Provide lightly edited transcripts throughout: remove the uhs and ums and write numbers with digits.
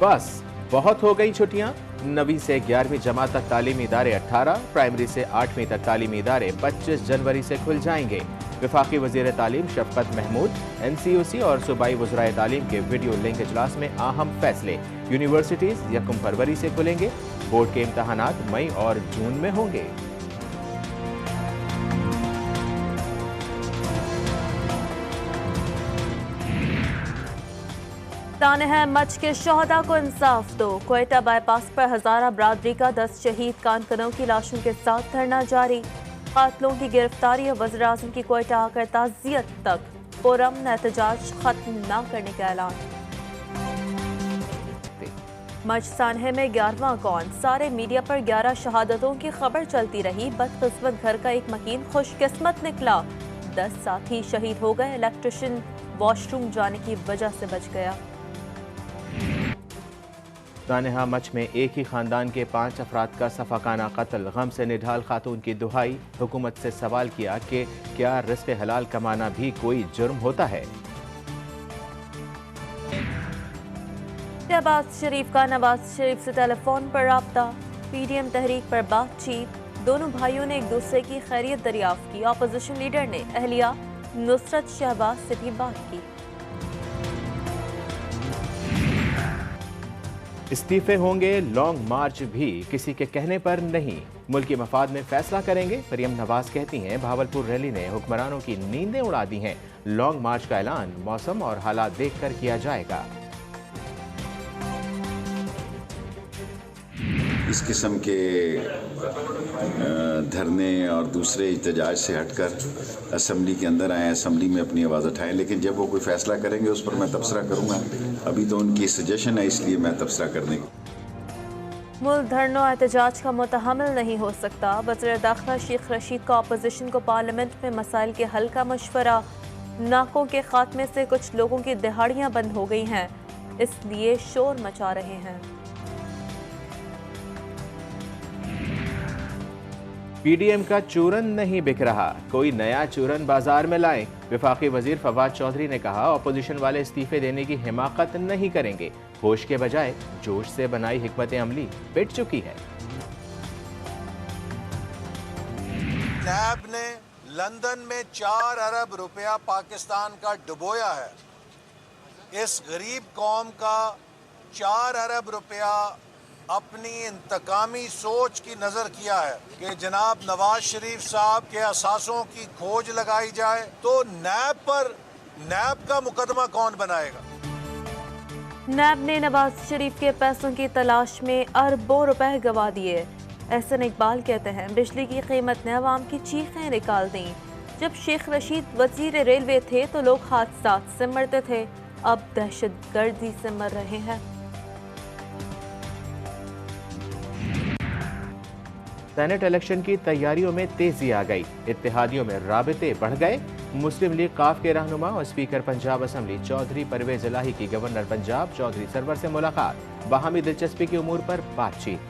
बस बहुत हो गई छुट्टियां। 9वीं से 11वीं जमात तक तालीमी इदारे 18, प्राइमरी से 8वीं तक तालीमी इदारे 25 जनवरी से खुल जाएंगे। वफाकी वज़ीर तालीम शफकत महमूद, NCOC और सूबाई वज़राए तालीम के वीडियो लिंक इजलास में अहम फैसले। यूनिवर्सिटीज़ 1 फरवरी से खुलेंगे। बोर्ड के इम्तहानात मई और जून में होंगे। ताने हैं मच के शहदा को इंसाफ दो। कोयटा बाईपास पर हजारा बरादरी का 10 शहीद कारकुनों की लाशों के साथ धरना जारी। कातलों की गिरफ्तारी और वज़ीर आज़म की कोयटा आकर ताज़ियत तक पुरअमन एहतजाज खत्म न करने का ऐलान। मच सानहे में 11वां कौन, सारे मीडिया पर 11 शहादतों की खबर चलती रही। बदकिस्मत घर का एक मकीन खुशकिस्मत निकला। 10 साथी शहीद हो गए। इलेक्ट्रिशियन वॉशरूम जाने की वजह से बच गया। तानेहा मच में एक ही खानदान के 5 अफराद का सफाकाना कत्ल। गम से निढाल खातून की दुहाई। हुकूमत से सवाल किया कि क्या रिस्क हलाल कमाना भी कोई जुर्म होता है। शहबाज शरीफ का नवाज शरीफ से टेलीफोन पर राब्ता। PDM तहरीक पर बातचीत। दोनों भाइयों ने एक दूसरे की खैरियत दरियाफ्त की। अपोजिशन लीडर ने अहलिया नुसरत शहबाज से भी बात की। इस्तीफे होंगे, लॉन्ग मार्च भी किसी के कहने पर नहीं, मुल्की मफाद में फैसला करेंगे। मरियम नवाज कहती हैं भावलपुर रैली ने हुक्मरानों की नींदें उड़ा दी हैं। लॉन्ग मार्च का ऐलान मौसम और हालात देखकर किया जाएगा। इस किस्म के धरने और दूसरे एहतजाज से हटकर असम्बली के अंदर आए, असम्बली में अपनी आवाज़ उठाएं। लेकिन जब वो कोई फैसला करेंगे उस पर मैं तबसरा करूँगा। अभी तो उनकी सजेशन है, इसलिए मैं तबसरा करने की। मुल्क धरनों एहतजाज का मुतहम्मिल नहीं हो सकता। वज़ीर दाखिला शेख रशीद का अपोजिशन को पार्लियामेंट में मसाइल के हल का मशवरा। नाकों के खात्मे से कुछ लोगों की दिहाड़ियाँ बंद हो गई हैं, इसलिए शोर मचा रहे हैं। PDM का चूरन नहीं बिक रहा, कोई नया चूरन बाजार में लाएं। वफाकी वजीर फवाद चौधरी ने कहा अपोजिशन वाले इस्तीफे देने की हिमाकत नहीं करेंगे। होश के बजाय जोश से बनाई हिकमत अमली पिट चुकी है। नैब ने लंदन में 4 अरब रुपया पाकिस्तान का डुबोया है। इस गरीब कौम का 4 अरब रुपया अपनी इंतकामी सोच की नजर किया है कि जनाब नवाज शरीफ साहब के असासों की खोज लगाई जाए, तो नैब का मुकदमा कौन बनाएगा? नैब ने नवाज शरीफ के पैसों की तलाश में अरबों रुपए गवा दिए। एहसन इकबाल कहते हैं बिजली की कीमत ने अवाम की चीखें निकाल दी। जब शेख रशीद वजीर रेलवे थे तो लोग हादसात से मरते थे, अब दहशतगर्दी से मर रहे हैं। सेनेट इलेक्शन की तैयारियों में तेजी आ गई। इत्तेहादियों में राबते बढ़ गए। मुस्लिम लीग काफ के रहनुमा और स्पीकर पंजाब असम्बली चौधरी परवेज इलाही की गवर्नर पंजाब चौधरी सरवर से मुलाकात। बाहमी दिलचस्पी के उमूर पर बातचीत।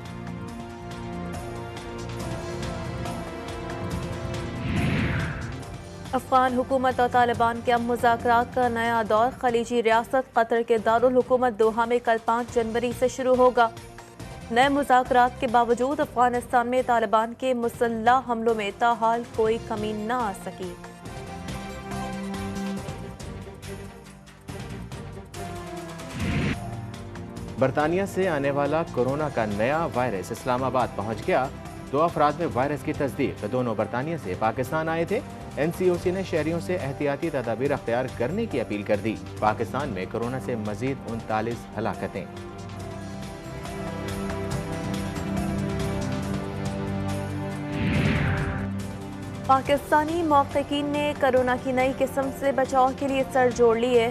अफगान हुकूमत और तालिबान के अब मुज़ाकरात का नया दौर। खलीजी रियासत कतर के दारुल हुकूमत दोहा में कल 5 जनवरी से शुरू होगा। नए मुज़ाकरात के बावजूद अफगानिस्तान में तालिबान के मुसल्लह हमलों में ताहाल कोई कमी न आ सकी। बरतानिया से आने वाला कोरोना का नया वायरस इस्लामाबाद पहुंच गया। 2 अफराद में वायरस की तस्दीक। दोनों बरतानिया से पाकिस्तान आए थे। NCOC ने शहरियों से एहतियाती तदाबीर अख्तियार करने की अपील कर दी। पाकिस्तान में कोरोना से मजीद 39 हलाकतें। पाकिस्तानी महक़क़ीन ने कोरोना की नई किस्म से बचाव के लिए सर जोड़ लिए।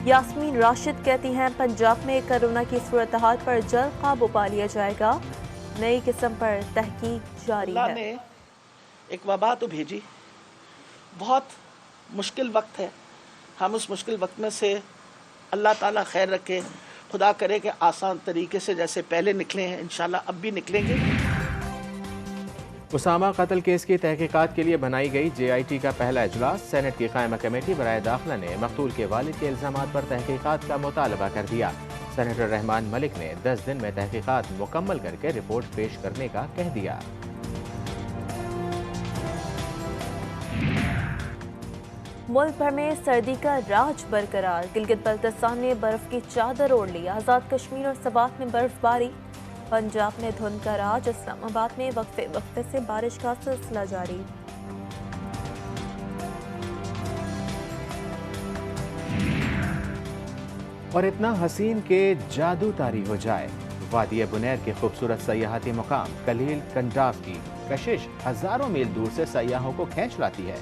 यास्मीन राशिद कहती हैं पंजाब में कोरोना की सूरत हाल पर जल्द काबू पा लिया जाएगा। नई किस्म पर तहकीक जारी है। ने एक वबा तो भेजी, बहुत मुश्किल वक्त है। हम उस मुश्किल वक्त में से अल्लाह ताला खैर रखे, खुदा करे कि आसान तरीके से जैसे पहले निकले हैं इंशाल्लाह अब भी निकलेंगे। उसामा कत्ल केस की तहकीकात के लिए बनाई गई JIT का पहला इजलास। सेनेट की कायमा कमेटी बराए दाखिला ने मकतूल के वालिद के इल्जामात पर तहकीकात का मुतालबा कर दिया। सेनेटर रहमान मलिक ने 10 दिन में तहकीकात मुकम्मल करके रिपोर्ट पेश करने का कह दिया। मुल्क भर में सर्दी का राज बरकरार, गिलगित बल्तिस्तान में बर्फ की चादर ओढ़ ली, आज़ाद कश्मीर और सवात में बर्फबारी, पंजाब में धुंध का राज, इस्लामाबाद में वक्फे से बारिश का सिलसिला जारी। और इतना हसीन के जादू तारी हो जाए, वादी बुनैर के खूबसूरत सयाहती मुकाम कलील कंडाव की कशिश हजारों मील दूर से सयाहों को खींच लाती है।